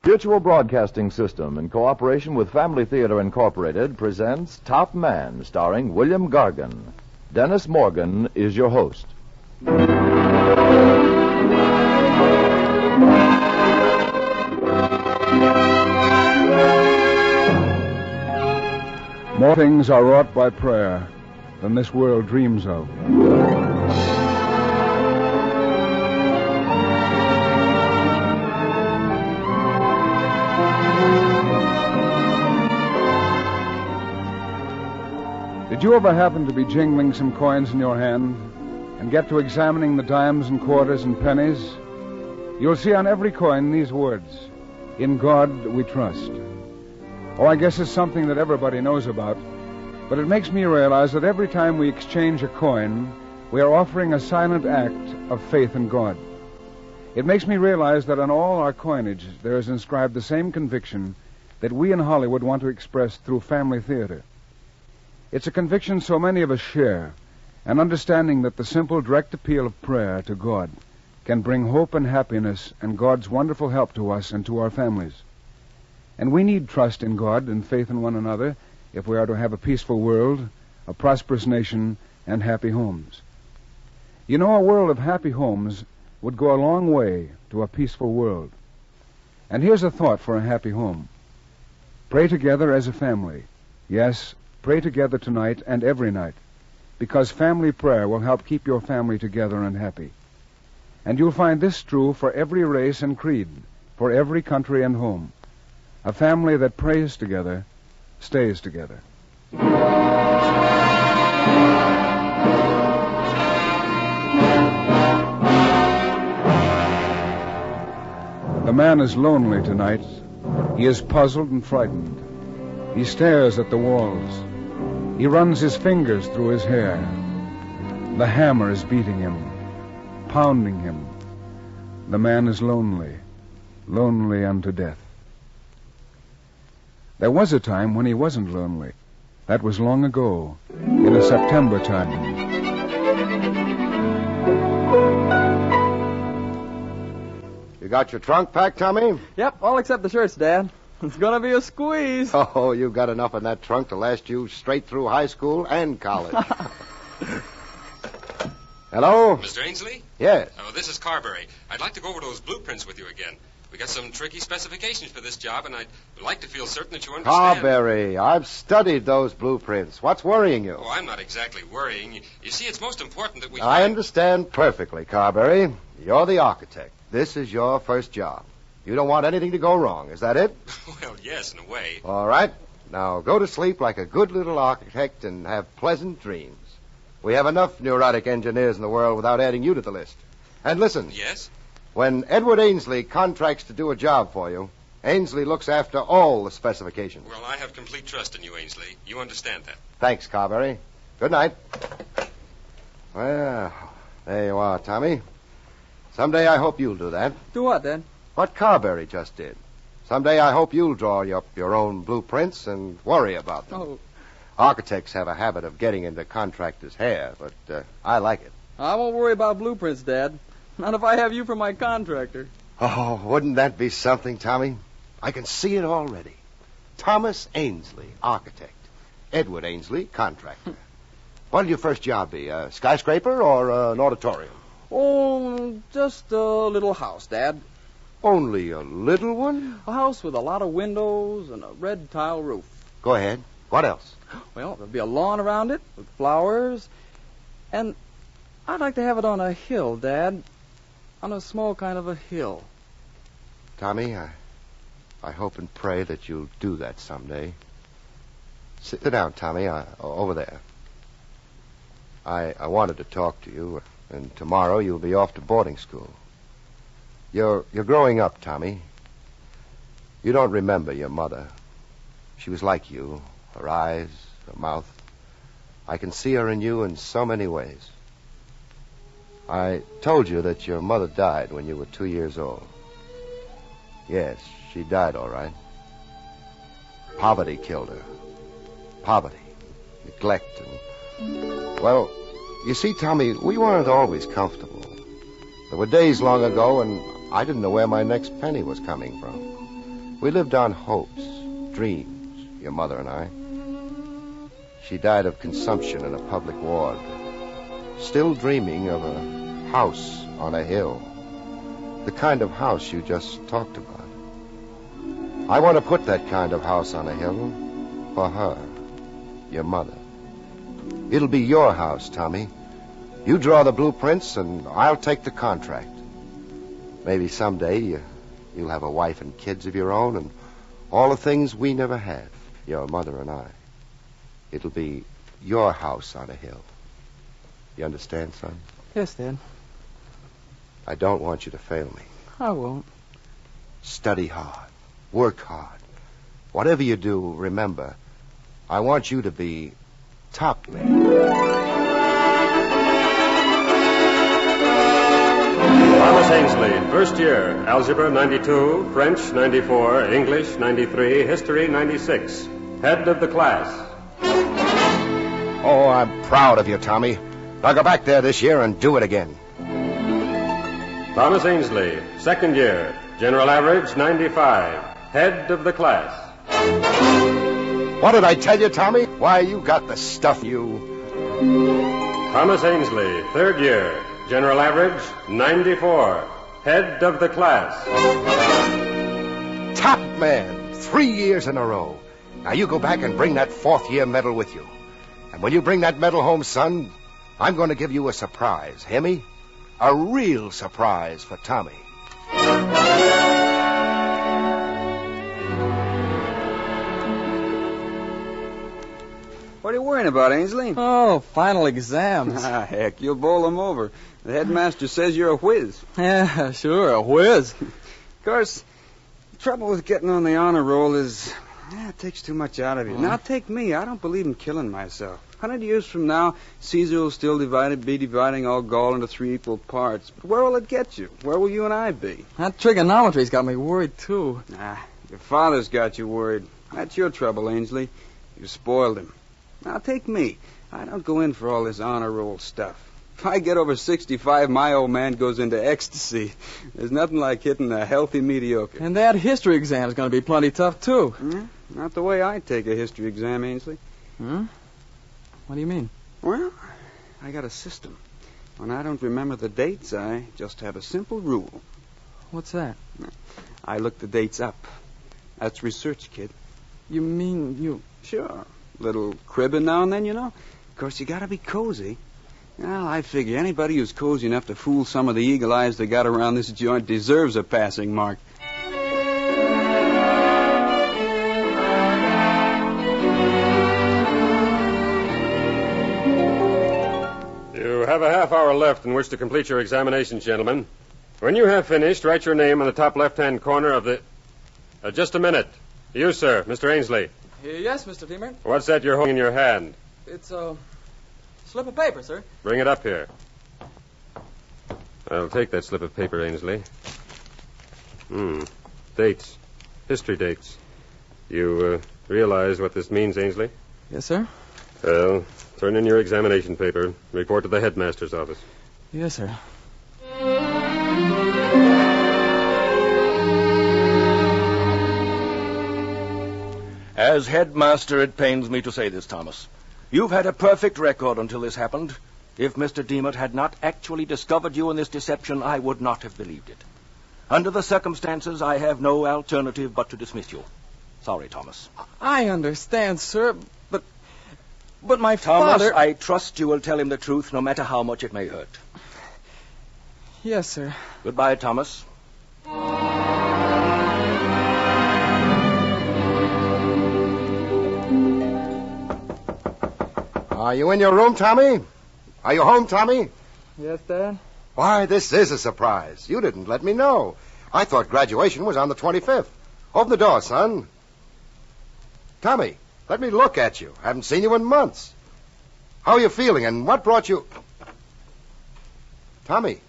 Mutual Broadcasting System, in cooperation with Family Theater Incorporated, presents Top Man, starring William Gargan. Dennis Morgan is your host. More things are wrought by prayer than this world dreams of. Did you ever happen to be jingling some coins in your hand and get to examining the dimes and quarters and pennies? You'll see on every coin these words, "In God we trust." Oh, I guess it's something that everybody knows about, but it makes me realize that every time we exchange a coin, we are offering a silent act of faith in God. It makes me realize that on all our coinage there is inscribed the same conviction that we in Hollywood want to express through family theater. It's a conviction so many of us share, an understanding that the simple, direct appeal of prayer to God can bring hope and happiness and God's wonderful help to us and to our families. And we need trust in God and faith in one another if we are to have a peaceful world, a prosperous nation, and happy homes. You know, a world of happy homes would go a long way to a peaceful world. And here's a thought for a happy home. Pray together as a family. Yes, pray together tonight and every night, because family prayer will help keep your family together and happy. And you'll find this true for every race and creed, for every country and home. A family that prays together stays together. The man is lonely tonight. He is puzzled and frightened. He stares at the walls. He runs his fingers through his hair. The hammer is beating him, pounding him. The man is lonely, lonely unto death. There was a time when he wasn't lonely. That was long ago, in a September time. You got your trunk packed, Tommy? Yep, all except the shirts, Dad. It's going to be a squeeze. Oh, you've got enough in that trunk to last you straight through high school and college. Hello? Mr. Ainsley? Yes. Oh, this is Carberry. I'd like to go over those blueprints with you again. We got some tricky specifications for this job, and I'd like to feel certain that you understand. Carberry, I've studied those blueprints. What's worrying you? Oh, I'm not exactly worrying. You see, it's most important that we... I understand perfectly, Carberry. You're the architect. This is your first job. You don't want anything to go wrong. Is that it? Well, yes, in a way. All right. Now go to sleep like a good little architect and have pleasant dreams. We have enough neurotic engineers in the world without adding you to the list. And listen. Yes? When Edward Ainsley contracts to do a job for you, Ainsley looks after all the specifications. Well, I have complete trust in you, Ainsley. You understand that. Thanks, Carberry. Good night. Well, there you are, Tommy. Someday I hope you'll do that. Do what, Dad? What Carberry just did. Someday I hope you'll draw up your own blueprints and worry about them. Oh. Architects have a habit of getting into contractors' hair, but I like it. I won't worry about blueprints, Dad. Not if I have you for my contractor. Oh, wouldn't that be something, Tommy? I can see it already. Thomas Ainsley, architect. Edward Ainsley, contractor. What'll your first job be, a skyscraper or an auditorium? Oh, just a little house, Dad. Only a little one? A house with a lot of windows and a red tile roof. Go ahead. What else? Well, there'll be a lawn around it with flowers. And I'd like to have it on a hill, Dad. On a small kind of a hill. Tommy, I hope and pray that you'll do that someday. Sit down, Tommy, over there. I wanted to talk to you, and tomorrow you'll be off to boarding school. You're growing up, Tommy. You don't remember your mother. She was like you, her eyes, her mouth. I can see her in you in so many ways. I told you that your mother died when you were 2 years old. Yes, she died all right. Poverty killed her. Poverty, neglect, and... Well, you see, Tommy, we weren't always comfortable. There were days long ago when I didn't know where my next penny was coming from. We lived on hopes, dreams, your mother and I. She died of consumption in a public ward, still dreaming of a house on a hill, the kind of house you just talked about. I want to put that kind of house on a hill for her, your mother. It'll be your house, Tommy. You draw the blueprints, and I'll take the contract. Maybe someday you'll have a wife and kids of your own, and all the things we never had, your mother and I. It'll be your house on a hill. You understand, son? Yes, Dad. I don't want you to fail me. I won't. Study hard. Work hard. Whatever you do, remember, I want you to be top man. Thomas Ainsley, first year, Algebra 92, French 94, English 93, History 96. Head of the class. Oh, I'm proud of you, Tommy. Now go back there this year and do it again. Thomas Ainsley, second year, General Average 95, Head of the class. What did I tell you, Tommy? Why, you got the stuff, you... Thomas Ainsley, third year, General Average 94, Head of the class. Top man, 3 years in a row. Now you go back and bring that fourth-year medal with you. And when you bring that medal home, son, I'm going to give you a surprise. Hear me? A real surprise for Tommy. What are you worrying about, Ainsley? Oh, final exams. Ah, heck, you'll bowl them over. The headmaster says you're a whiz. Yeah, sure, a whiz. Of course, the trouble with getting on the honor roll is, it takes too much out of you. Now, take me. I don't believe in killing myself. 100 years from now, Caesar will still be dividing all Gaul into 3 equal parts. But where will it get you? Where will you and I be? That trigonometry's got me worried, too. Your father's got you worried. That's your trouble, Ainsley. You spoiled him. Now, take me. I don't go in for all this honor roll stuff. If I get over 65, my old man goes into ecstasy. There's nothing like hitting a healthy mediocre. And that history exam's going to be plenty tough, too. Not the way I take a history exam, Ainsley. What do you mean? Well, I got a system. When I don't remember the dates, I just have a simple rule. What's that? I look the dates up. That's research, kid. You mean you... Sure. Little cribbing now and then, you know. Of course, you gotta be cozy. Well, I figure anybody who's cozy enough to fool some of the eagle eyes they got around this joint deserves a passing mark. You have a half hour left in which to complete your examinations, gentlemen. When you have finished, write your name on the top left-hand corner of the... just a minute. You, sir, Mr. Ainsley. Yes, Mr. Femert. What's that you're holding in your hand? It's a slip of paper, sir. Bring it up here. I'll take that slip of paper, Ainsley. Dates. History dates. You realize what this means, Ainsley? Yes, sir. Well, turn in your examination paper. Report to the headmaster's office. Yes, sir. As headmaster, it pains me to say this, Thomas. You've had a perfect record until this happened. If Mr. Demotte had not actually discovered you in this deception, I would not have believed it. Under the circumstances, I have no alternative but to dismiss you. Sorry, Thomas. I understand, sir, but my Thomas, father... I trust you will tell him the truth, no matter how much it may hurt. Yes, sir. Goodbye, Thomas. Are you in your room, Tommy? Are you home, Tommy? Yes, Dad? Why, this is a surprise. You didn't let me know. I thought graduation was on the 25th. Open the door, son. Tommy, let me look at you. Haven't seen you in months. How are you feeling, and what brought you... Tommy,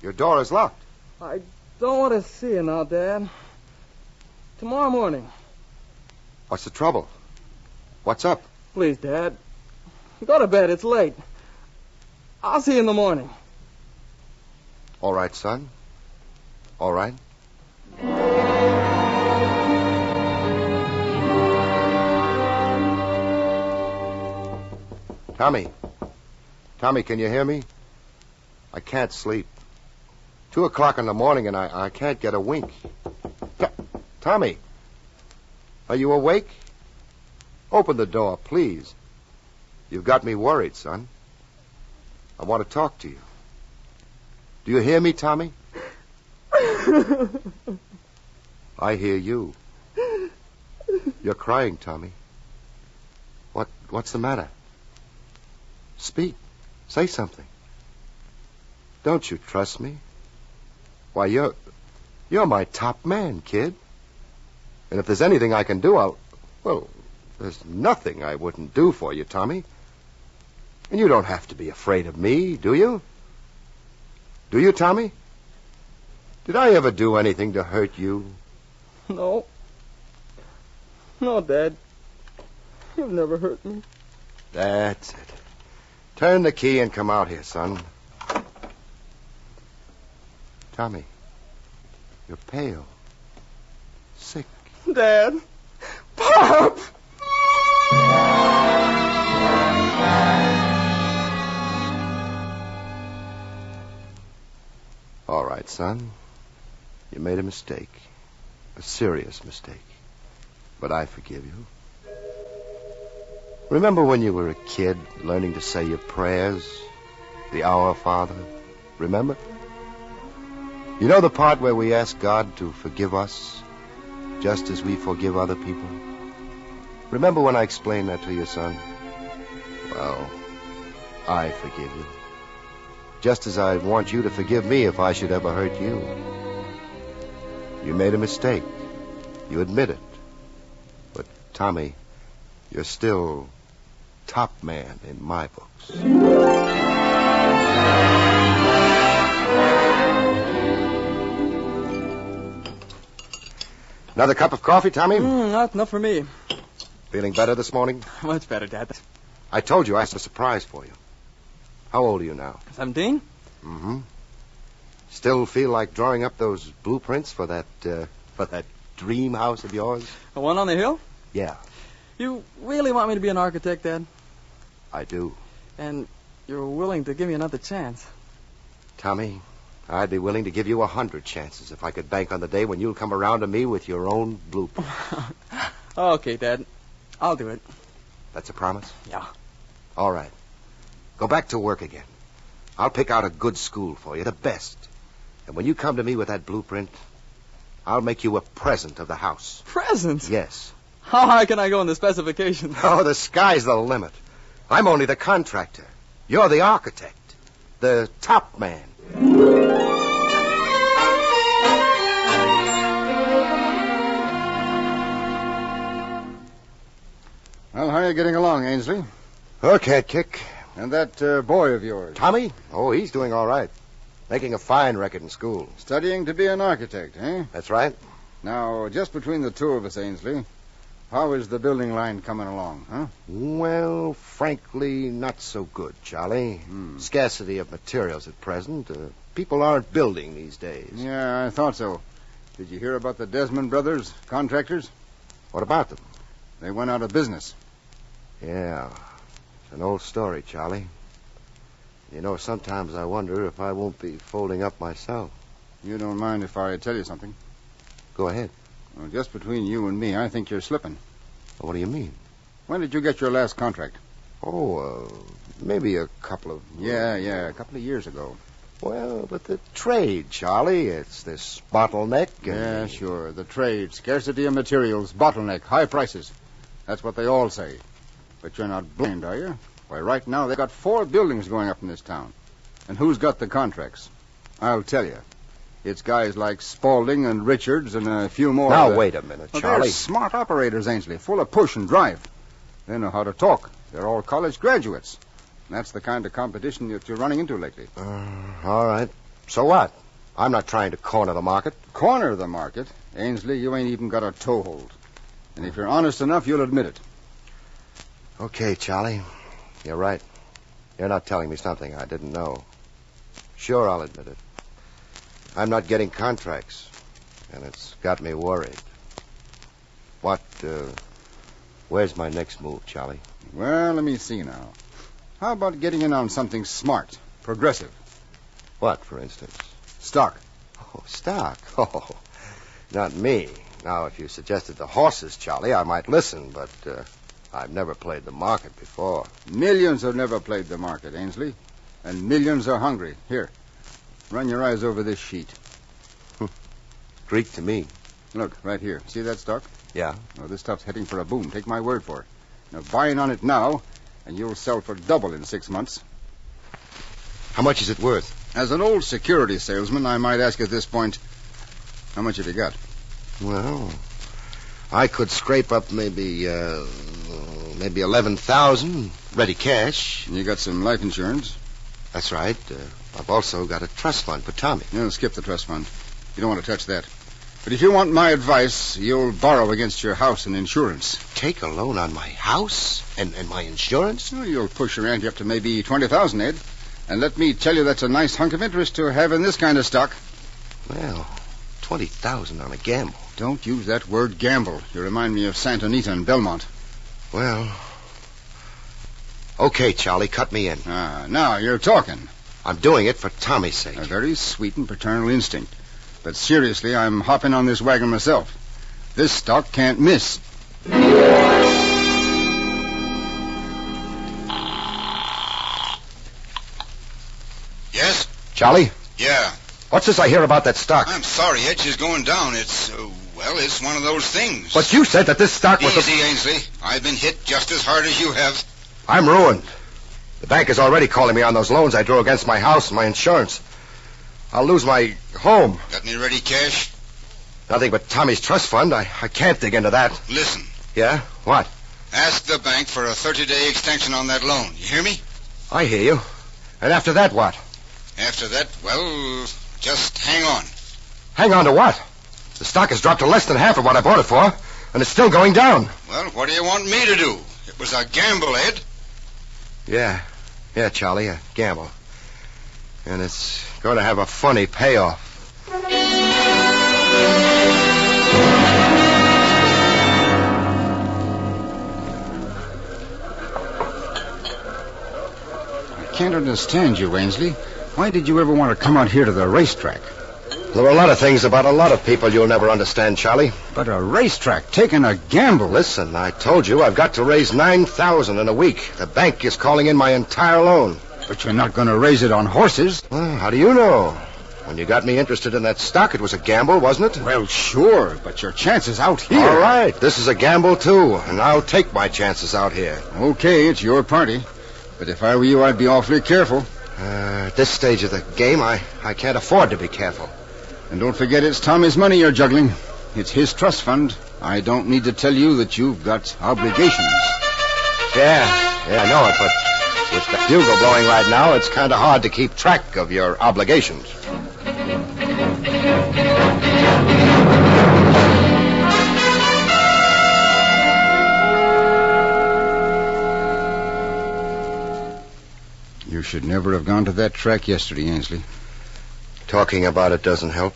your door is locked. I don't want to see you now, Dad. Tomorrow morning. What's the trouble? What's up? Please, Dad. Go to bed. It's late. I'll see you in the morning. All right, son. All right. Tommy. Tommy, can you hear me? I can't sleep. 2 o'clock in the morning and I can't get a wink. Tommy, are you awake? Open the door, please. You've got me worried, son. I want to talk to you. Do you hear me, Tommy? I hear you. You're crying, Tommy. What's the matter? Speak. Say something. Don't you trust me? Why, you're my top man, kid. And if there's anything I can do, there's nothing I wouldn't do for you, Tommy. And you don't have to be afraid of me, do you? Do you, Tommy? Did I ever do anything to hurt you? No. No, Dad. You've never hurt me. That's it. Turn the key and come out here, son. Tommy, you're pale. Sick. Dad. Pop! All right, son. You made a mistake. A serious mistake. But I forgive you. Remember when you were a kid learning to say your prayers? The Our Father? Remember? You know the part where we ask God to forgive us just as we forgive other people? Remember when I explained that to you, son? Well, I forgive you. Just as I want you to forgive me if I should ever hurt you. You made a mistake. You admit it. But, Tommy, you're still top man in my books. Another cup of coffee, Tommy? Not enough for me. Feeling better this morning? Much better, Dad. I told you I had a surprise for you. How old are you now? 17? Mm-hmm. Still feel like drawing up those blueprints for that dream house of yours? The one on the hill? Yeah. You really want me to be an architect, Dad? I do. And you're willing to give me another chance? Tommy, I'd be willing to give you 100 chances if I could bank on the day when you'll come around to me with your own blueprint. Okay, Dad. I'll do it. That's a promise? Yeah. All right. Go back to work again. I'll pick out a good school for you, the best. And when you come to me with that blueprint, I'll make you a present of the house. Present? Yes. How high can I go in the specifications? Oh, the sky's the limit. I'm only the contractor. You're the architect. The top man. Well, how are you getting along, Ainsley? Okay, kick. And that boy of yours? Tommy? Oh, he's doing all right. Making a fine record in school. Studying to be an architect, eh? That's right. Now, just between the two of us, Ainsley, how is the building line coming along, huh? Well, frankly, not so good, Charlie. Scarcity of materials at present. People aren't building these days. Yeah, I thought so. Did you hear about the Desmond brothers, contractors? What about them? They went out of business. Yeah. It's an old story, Charlie. You know, sometimes I wonder if I won't be folding up myself. You don't mind if I tell you something? Go ahead. Well, just between you and me, I think you're slipping. Well, what do you mean? When did you get your last contract? Oh, maybe a couple of... Yeah, a couple of years ago. Well, but the trade, Charlie, it's this bottleneck. Yeah, sure. The trade, scarcity of materials, bottleneck, high prices. That's what they all say. But you're not blind, are you? Why, right now they've got 4 buildings going up in this town. And who's got the contracts? I'll tell you. It's guys like Spaulding and Richards and a few more. Now, wait a minute, well, Charlie. They're smart operators, Ainsley, full of push and drive. They know how to talk. They're all college graduates. And that's the kind of competition that you're running into lately. All right. So what? I'm not trying to corner the market. Corner the market? Ainsley, you ain't even got a toehold. And if you're honest enough, you'll admit it. Okay, Charlie. You're right. You're not telling me something I didn't know. Sure, I'll admit it. I'm not getting contracts, and it's got me worried. Where's my next move, Charlie? Well, let me see now. How about getting in on something smart, progressive? What, for instance? Stock. Oh, stock. Oh, not me. Now, if you suggested the horses, Charlie, I might listen, but I've never played the market before. Millions have never played the market, Ainsley. And millions are hungry. Here, run your eyes over this sheet. Greek to me. Look, right here. See that stock? Yeah. Well, this stuff's heading for a boom. Take my word for it. Now, buy in on it now, and you'll sell for double in 6 months. How much is it worth? As an old security salesman, I might ask at this point, how much have you got? Well, I could scrape up maybe 11,000 ready cash. You got some life insurance? That's right. I've also got a trust fund for Tommy. No, skip the trust fund. You don't want to touch that. But if you want my advice, you'll borrow against your house and insurance. Take a loan on my house and my insurance? Well, you'll push your ante up to maybe 20,000, Ed. And let me tell you, that's a nice hunk of interest to have in this kind of stock. Well, 20,000 on a gamble. Don't use that word gamble. You remind me of Santa Anita and Belmont. Well, okay, Charlie, cut me in. Now you're talking. I'm doing it for Tommy's sake. A very sweet and paternal instinct. But seriously, I'm hopping on this wagon myself. This stock can't miss. Yes? Charlie? Yeah. What's this I hear about that stock? I'm sorry, Edge is going down. It's one of those things. But you said that this stock was... Easy, Ainsley. I've been hit just as hard as you have. I'm ruined. The bank is already calling me on those loans I drew against my house and my insurance. I'll lose my home. Got any ready cash? Nothing but Tommy's trust fund. I can't dig into that. Listen. Yeah? What? Ask the bank for a 30-day extension on that loan. You hear me? I hear you. And after that, what? After that, well, just hang on. Hang on to what? The stock has dropped to less than half of what I bought it for, and it's still going down. Well, what do you want me to do? It was a gamble, Ed. Yeah, Charlie, a gamble. And it's going to have a funny payoff. I can't understand you, Ainsley. Why did you ever want to come out here to the racetrack? There are a lot of things about a lot of people you'll never understand, Charlie. But a racetrack, taking a gamble. Listen, I told you I've got to raise 9,000 in a week. The bank is calling in my entire loan. But you're not going to raise it on horses. Well, how do you know? When you got me interested in that stock, it was a gamble, wasn't it? Well, sure, but your chances out here... All right, this is a gamble, too, and I'll take my chances out here. Okay, it's your party. But if I were you, I'd be awfully careful. At this stage of the game, I can't afford to be careful. And don't forget it's Tommy's money you're juggling. It's his trust fund. I don't need to tell you that you've got obligations. Yeah, I know it, but with the bugle blowing right now, it's kind of hard to keep track of your obligations. You should never have gone to that track yesterday, Ainsley. Talking about it doesn't help.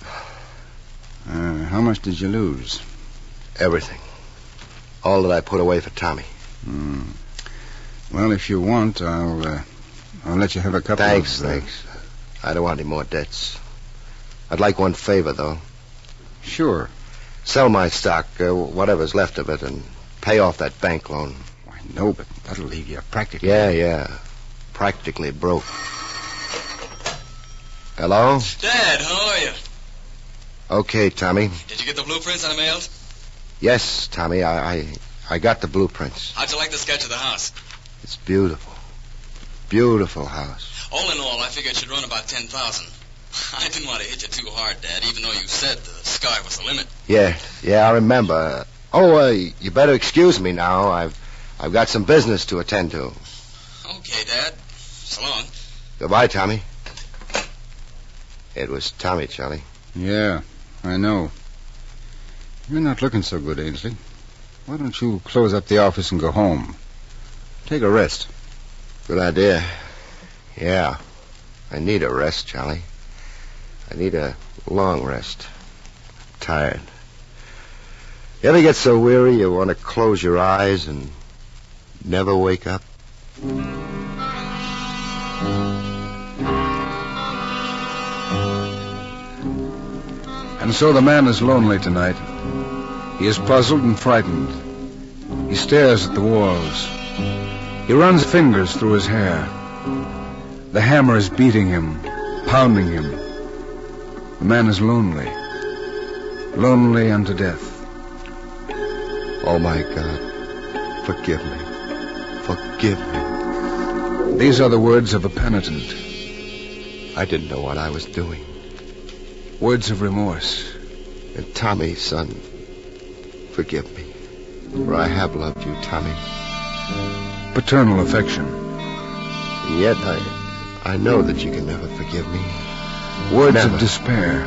How much did you lose? Everything. All that I put away for Tommy. Well, if you want, I'll let you have a couple Thanks. I don't want any more debts. I'd like one favor, though. Sure. Sell my stock, whatever's left of it, and pay off that bank loan. I know, but that'll leave you practically... Yeah. Practically broke. Hello? Dad, how are you? Okay, Tommy. Did you get the blueprints on the mails? Yes, Tommy, I got the blueprints. How'd you like the sketch of the house? It's beautiful. Beautiful house. All in all, I figured it should run about 10,000. I didn't want to hit you too hard, Dad, even though you said the sky was the limit. Yeah, I remember. You better excuse me now. I've got some business to attend to. Okay, Dad. So long. Goodbye, Tommy. It was Tommy, Charlie. Yeah, I know. You're not looking so good, Ainsley. Why don't you close up the office and go home? Take a rest. Good idea. Yeah. I need a rest, Charlie. I need a long rest. I'm tired. You ever get so weary you want to close your eyes and never wake up? And so the man is lonely tonight. He is puzzled and frightened. He stares at the walls. He runs fingers through his hair. The hammer is beating him, pounding him. The man is lonely. Lonely unto death. Oh, my God. Forgive me. Forgive me. These are the words of a penitent. I didn't know what I was doing. Words of remorse. And Tommy, son, forgive me. For I have loved you, Tommy. Paternal affection. And yet I know that you can never forgive me. Words Never. of despair.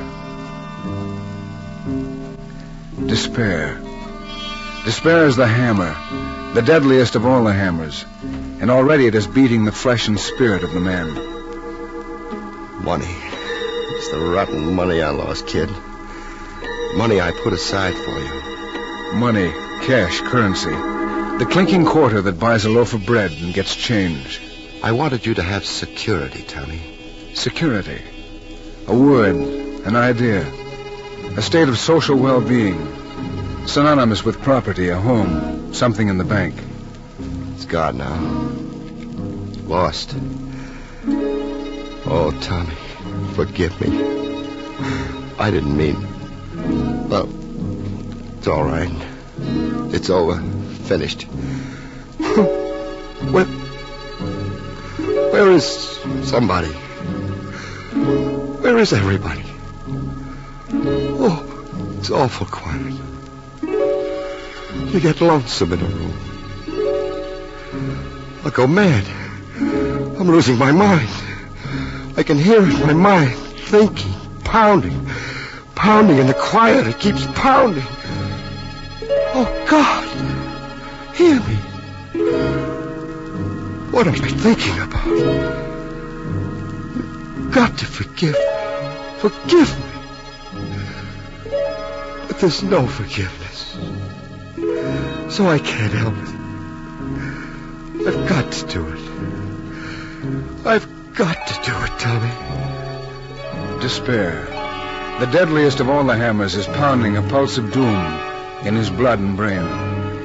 Despair. Despair is the hammer, the deadliest of all the hammers, and already it is beating the flesh and spirit of the man. Money. It's the rotten money I lost, kid. Money I put aside for you. Money, cash, currency. The clinking quarter that buys a loaf of bread and gets change. I wanted you to have security, Tommy. Security. A word, an idea. A state of social well-being. Synonymous with property, a home, something in the bank. It's gone now. Lost. Oh, Tommy, forgive me. I didn't mean... Well, it's all right. It's over. Finished. Where is somebody? Where is everybody? Oh, it's awful quiet. You get lonesome in a room. I go mad. I'm losing my mind. I can hear it in my mind, thinking, pounding in the quiet. It keeps pounding. Oh, God, hear me. What am I thinking about? You've got to forgive me. Forgive me. But there's no forgiveness. So I can't help it. I've got to do it. I've got to do it, Tommy. Despair. The deadliest of all the hammers is pounding a pulse of doom in his blood and brain.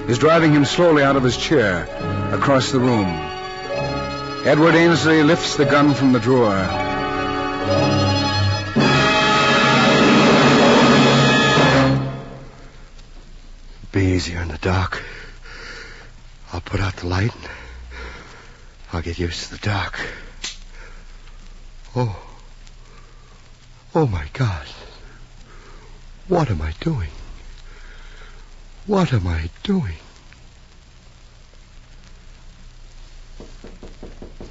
Is driving him slowly out of his chair, across the room. Edward Ainsley lifts the gun from the drawer. Be easier in the dark. I'll put out the light and I'll get used to the dark. Oh, my God. What am I doing? What am I doing?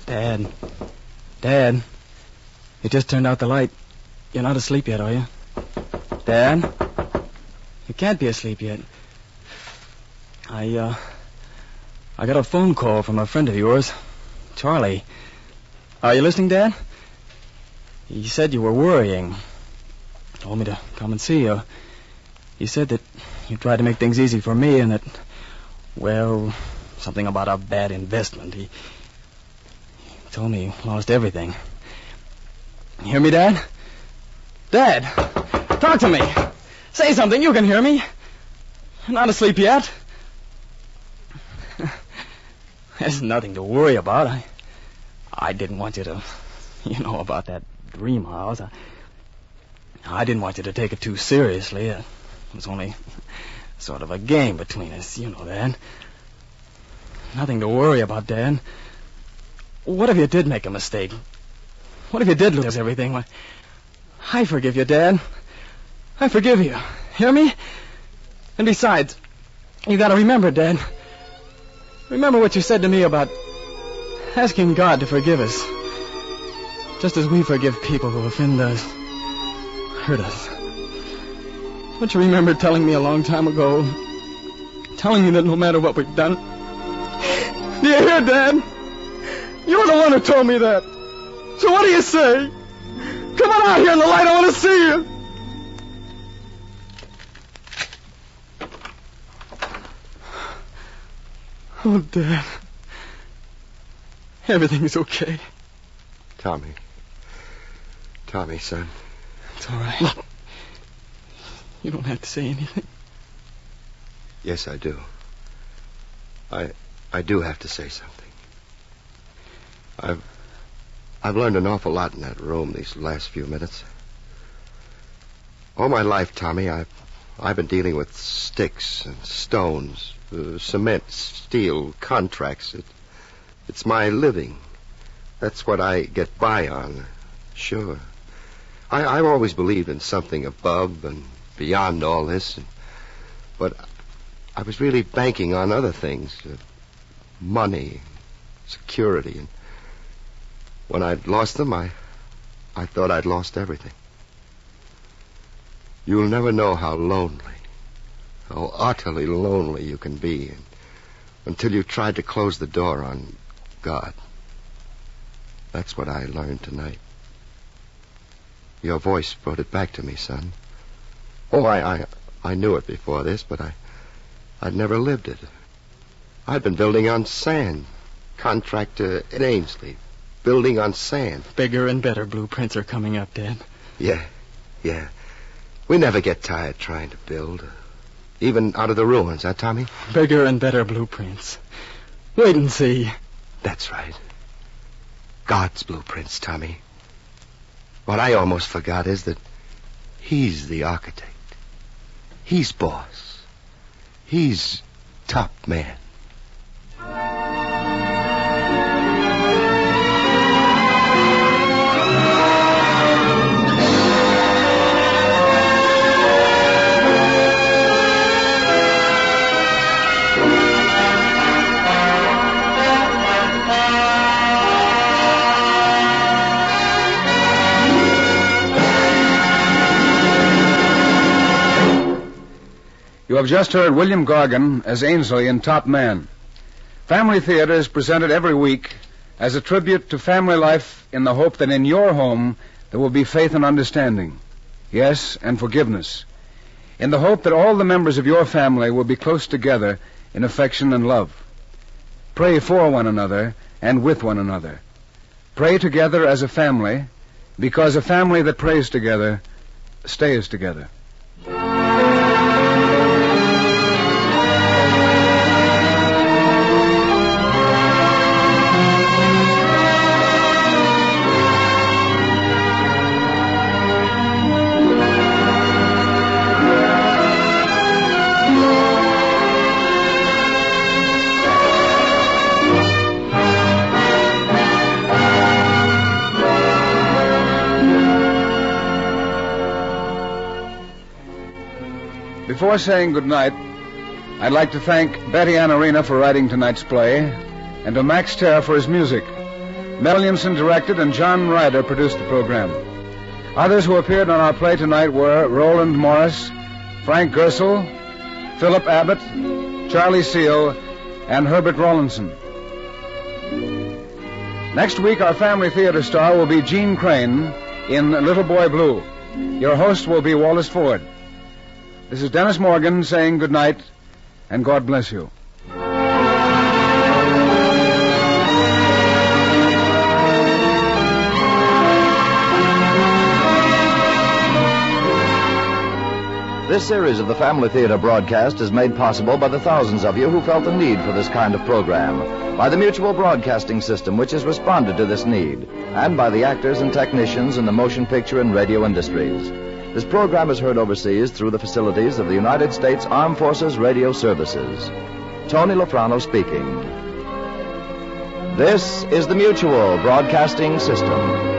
Dad, you just turned out the light. You're not asleep yet, are you? Dad? You can't be asleep yet. I got a phone call from a friend of yours, Charlie. Are you listening, Dad? He said you were worrying. Told me to come and see you. He said that you tried to make things easy for me and that, well, something about a bad investment. He told me you lost everything. You hear me, Dad? Dad, talk to me. Say something. You can hear me. You're not asleep yet. There's nothing to worry about. I didn't want you to, about that dream house. I didn't want you to take it too seriously. It was only sort of a game between us. You know that. Nothing to worry about, Dad. What if you did make a mistake? What if you did lose everything? Why, I forgive you, Dad. I forgive you. Hear me? And besides, you gotta remember, Dad. Remember what you said to me about asking God to forgive us. Just as we forgive people who offend us, hurt us. Don't you remember telling me a long time ago, telling me that no matter what we've done... Do you hear, Dad? You're the one who told me that. So what do you say? Come on out here in the light, I want to see you. Oh, Dad. Everything's okay. Tommy. Tommy, son. It's all right. You don't have to say anything. Yes, I do. I do have to say something. I've learned an awful lot in that room these last few minutes. All my life, Tommy, I've been dealing with sticks and stones, cement, steel, contracts. It's my living. That's what I get by on. Sure. I've always believed in something above and beyond all this. But I was really banking on other things. Money, security. And when I'd lost them, I thought I'd lost everything. You'll never know how lonely, how utterly lonely you can be until you've tried to close the door on God. That's what I learned tonight. Your voice brought it back to me, son. Oh, I knew it before this, but I'd never lived it. I'd been building on sand. Contractor at Ainsley. Building on sand. Bigger and better blueprints are coming up, Dad. Yeah. We never get tired trying to build. Even out of the ruins, huh, Tommy? Bigger and better blueprints. Wait and see. That's right. God's blueprints, Tommy. What I almost forgot is that he's the architect. He's boss. He's top man. You have just heard William Gargan as Ainsley in Top Man. Family Theater is presented every week as a tribute to family life in the hope that in your home there will be faith and understanding. Yes, and forgiveness. In the hope that all the members of your family will be close together in affection and love. Pray for one another and with one another. Pray together as a family, because a family that prays together stays together. Before saying goodnight, I'd like to thank Betty Ann Arena for writing tonight's play, and to Max Terr for his music. Mel Williamson directed, and John Ryder produced the program. Others who appeared on our play tonight were Roland Morris, Frank Gersel, Philip Abbott, Charlie Seal, and Herbert Rawlinson. Next week, our Family Theater star will be Gene Crane in Little Boy Blue. Your host will be Wallace Ford. This is Dennis Morgan saying good night, and God bless you. This series of the Family Theater broadcast is made possible by the thousands of you who felt the need for this kind of program, by the Mutual Broadcasting System, which has responded to this need, and by the actors and technicians in the motion picture and radio industries. This program is heard overseas through the facilities of the United States Armed Forces Radio Services. Tony Lafrano speaking. This is the Mutual Broadcasting System.